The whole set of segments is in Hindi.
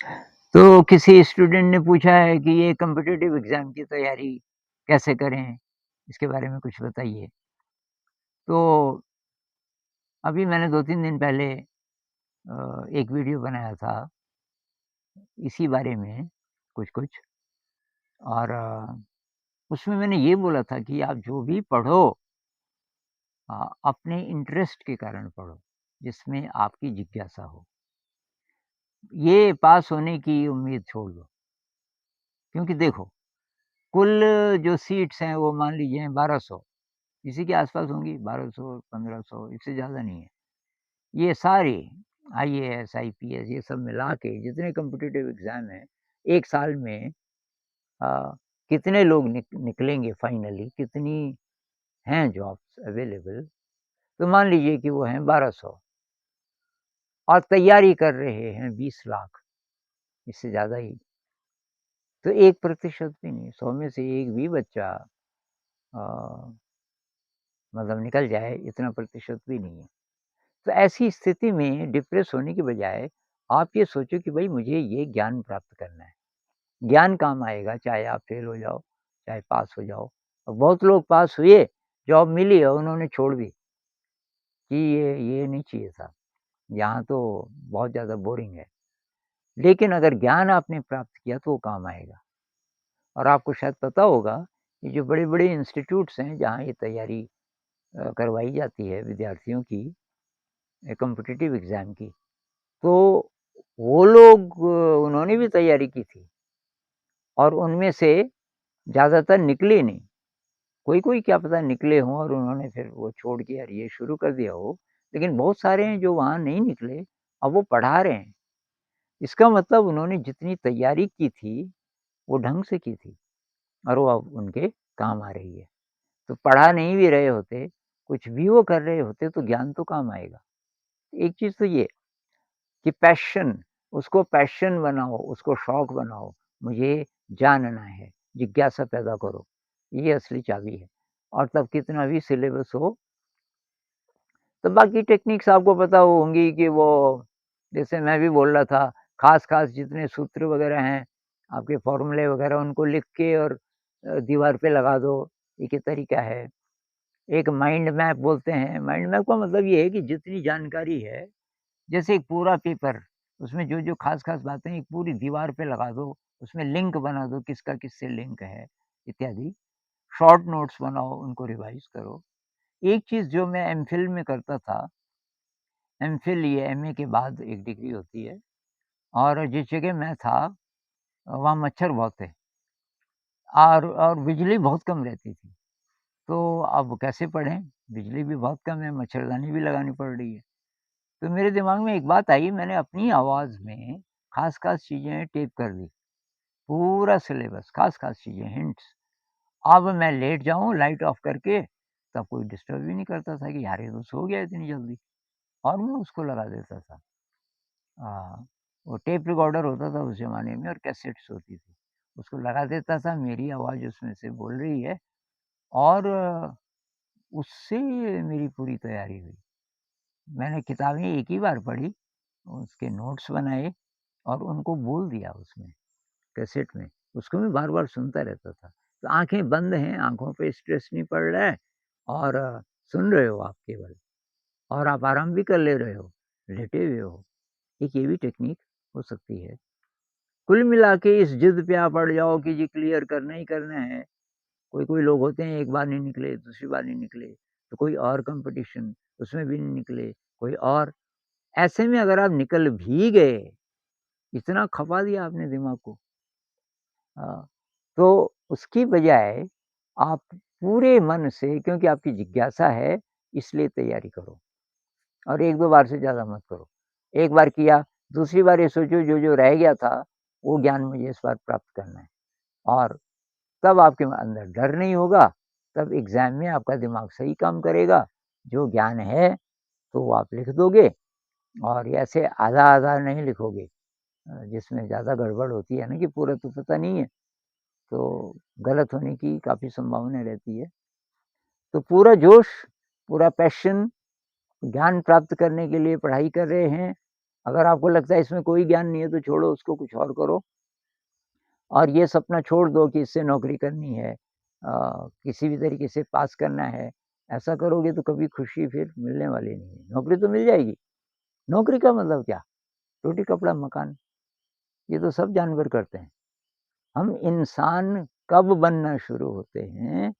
तो किसी स्टूडेंट ने पूछा है कि ये कॉम्पिटिटिव एग्ज़ाम की तैयारी कैसे करें? इसके बारे में कुछ बताइए। तो अभी मैंने 2-3 दिन पहले एक वीडियो बनाया था इसी बारे में कुछ-कुछ और उसमें मैंने ये बोला था कि आप जो भी पढ़ो अपने इंटरेस्ट के कारण पढ़ो, जिसमें आपकी जिज्ञासा हो। ये पास होने की उम्मीद छोड़ दो, क्योंकि देखो कुल जो सीट्स हैं वो मान लीजिए 1200 इसी के आस-पास होंगी 1200, 1500 इससे ज़्यादा नहीं है। ये सारी आईएएस, आईपीएस ये सब मिला के जितने कॉम्पिटिटिव एग्ज़ाम हैं, 1 साल में अ, कितने लोग निकलेंगे फाइनली, कितनी हैं जॉब्स अवेलेबल, तो मान लीजिए कि वो हैं 1200 और तैयारी कर रहे हैं 20 लाख, इससे ज़्यादा ही। तो 1% भी नहीं, 100 में से एक भी बच्चा अ, मतलब निकल जाए, इतना प्रतिशत भी नहीं है। तो ऐसी स्थिति में डिप्रेस होने की बजाय आप ये सोचो कि भई मुझे ये ज्ञान प्राप्त करना है। ज्ञान काम आएगा, चाहे आप फेल हो जाओ, चाहे पास हो जाओ। और बहुत लोग पास हुए, जॉब मिली और उन्होंने छोड़ दी कि ये नहीं चाहिए था, यहाँ तो बहुत ज़्यादा बोरिंग है। लेकिन अगर ज्ञान आपने प्राप्त किया तो वो काम आएगा। और आपको शायद पता होगा, ये जो बड़े-बड़े इंस्टीट्यूट्स हैं, जहाँ ये तैयारी करवाई जाती है विद्यार्थियों की कॉम्पिटिटिव एग्ज़ाम की, तो वो लोग उन्होंने भी तैयारी की थी और उनमें से ज़्यादातर निकले नहीं। कोई-कोई क्या पता निकले हों और उन्होंने फिर वो छोड़ के और ये शुरू कर दिया हो, लेकिन बहुत सारे हैं जो वहाँ नहीं निकले, अब वो पढ़ा रहे हैं। इसका मतलब उन्होंने जितनी तैयारी की थी, वो ढंग से की थी और वो अब उनके काम आ रही है। तो पढ़ा नहीं भी रहे होते, कुछ भी वो कर रहे होते तो ज्ञान तो काम आएगा। एक चीज़ तो ये कि उसको पैशन बनाओ, उसको शौक बनाओ, मुझे जानना है, जिज्ञासा पैदा करो, ये असली चाबी है। और तब कितना भी सिलेबस हो, तो बाकी टेक्निक्स आपको पता होंगी कि वो जैसे मैं भी बोल रहा था, ख़ास-ख़ास जितने सूत्र वग़ैरह हैं, आपके फ़ॉर्मूले वग़ैरह उनको लिख के और दीवार पे लगा दो, एक ये तरीका है। एक माइंड मैप बोलते हैं, माइंड मैप का मतलब ये है कि जितनी जानकारी है जैसे एक पूरा पेपर, उसमें जो-जो ख़ास-ख़ास बातें हैं, एक पूरी दीवार पे लगा दो, उसमें लिंक बना दो, किसका किससे लिंक है, इत्यादि। शॉर्ट नोट्स बनाओ, उनको रिवाइज़ करो। एक चीज़ जो मैं एमफ़िल में करता था, एमफ़िल ये एमए के बाद एक डिग्री होती है और जिस जगह मैं था, वहाँ मच्छर बहुत थे और बिजली बहुत कम रहती थी। तो अब कैसे पढ़ें? बिजली भी बहुत कम है, मच्छरदानी भी लगानी पड़ रही है। तो मेरे दिमाग में एक बात आई, मैंने अपनी आवाज़ में ख़ास-ख़ास चीज़ें टेप कर दी। पूरा सिलेबस, ख़ास-ख़ास चीज़ें, हिंट्स। अब मैं लेट जाऊँ लाइट ऑफ़ करके, तब कोई डिस्टर्ब भी नहीं करता था कि यार ये तो सो गया इतनी जल्दी और मैं उसको लगा देता था। वो टेप रिकॉर्डर होता था उस ज़माने में और कैसेट्स होती थी। उसको लगा देता था, मेरी आवाज़ उसमें से बोल रही है और उससे मेरी पूरी तैयारी हुई। मैंने किताबें एक ही बार पढ़ी, उसके नोट्स बनाए और उनको बोल दिया उसमें, कैसेट में। उसको मैं बार-बार सुनता रहता था। तो आँखें बंद हैं, आँखों पे स्ट्रेस नहीं पड़ रहा है और सुन रहे हो आप केवल और आप आराम भी कर ले रहे हो, लेटे हुए हो। एक ये भी टेक्नीक हो सकती है। कुल मिला के इस जिद पे आप अड़ जाओ कि जी क्लियर करना ही करना है। कोई-कोई लोग होते हैं एक बार नहीं निकले, दूसरी बार नहीं निकले, तो कोई और कॉम्पिटिशन उसमें भी नहीं निकले, कोई और। ऐसे में अगर आप निकल भी गए, इतना खपा दिया आपने दिमाग को। तो उसकी बजाय आप पूरे मन से क्योंकि आपकी जिज्ञासा है, इसलिए तैयारी करो और 1-2 बार से ज़्यादा मत करो। एक बार किया, दूसरी बार ये सोचो जो-जो रह गया था, वो ज्ञान मुझे इस बार प्राप्त करना है और तब आपके अंदर डर नहीं होगा, तब एग्ज़ाम में आपका दिमाग सही काम करेगा। जो ज्ञान है, तो वो आप लिख दोगे और ये ऐसे आधा-आधा नहीं लिखोगे जिसमें ज़्यादा गड़बड़ होती है ना कि पूरा तो पता नहीं है, तो गलत होने की काफ़ी संभावना रहती है। तो पूरा जोश, पूरा पैशन ज्ञान प्राप्त करने के लिए पढ़ाई कर रहे हैं अगर आपको लगता है इसमें कोई ज्ञान नहीं है तो छोड़ो उसको, कुछ और करो। और ये सपना छोड़ दो कि इससे नौकरी करनी है, किसी भी तरीके से पास करना है। ऐसा करोगे तो कभी खुशी फिर मिलने वाली नहीं है। नौकरी तो मिल जाएगी, नौकरी का मतलब क्या? रोटी, कपड़ा, मकान, ये तो सब जानवर करते हैं। हम इंसान कब बनना शुरू होते हैं,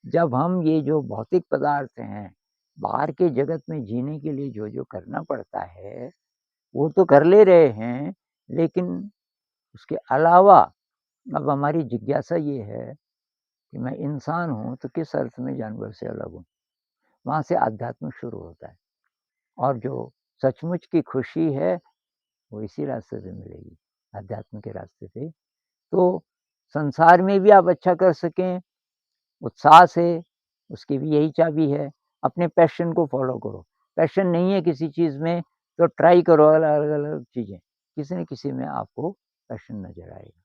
जब हम ये जो भौतिक पदार्थ हैं, बाहर के जगत में जीने के लिए जो-जो करना पड़ता है, वो तो कर ले रहे हैं, लेकिन उसके अलावा अब हमारी जिज्ञासा ये है कि मैं इंसान हूँ, तो किस अर्थ में जानवर से अलग हूँ? वहाँ से आध्यात्म शुरू होता है और जो सचमुच की खुशी है, वो इसी रास्ते से मिलेगी, अध्यात्म के रास्ते से। तो संसार में भी आप अच्छा कर सकें, उत्साह से, उसकी भी यही चाबी है। अपने पैशन को फ़ॉलो करो। पैशन नहीं है किसी चीज़ में, तो ट्राई करो अलग-अलग चीज़ें। किसी न किसी में आपको पैशन नज़र आएगा।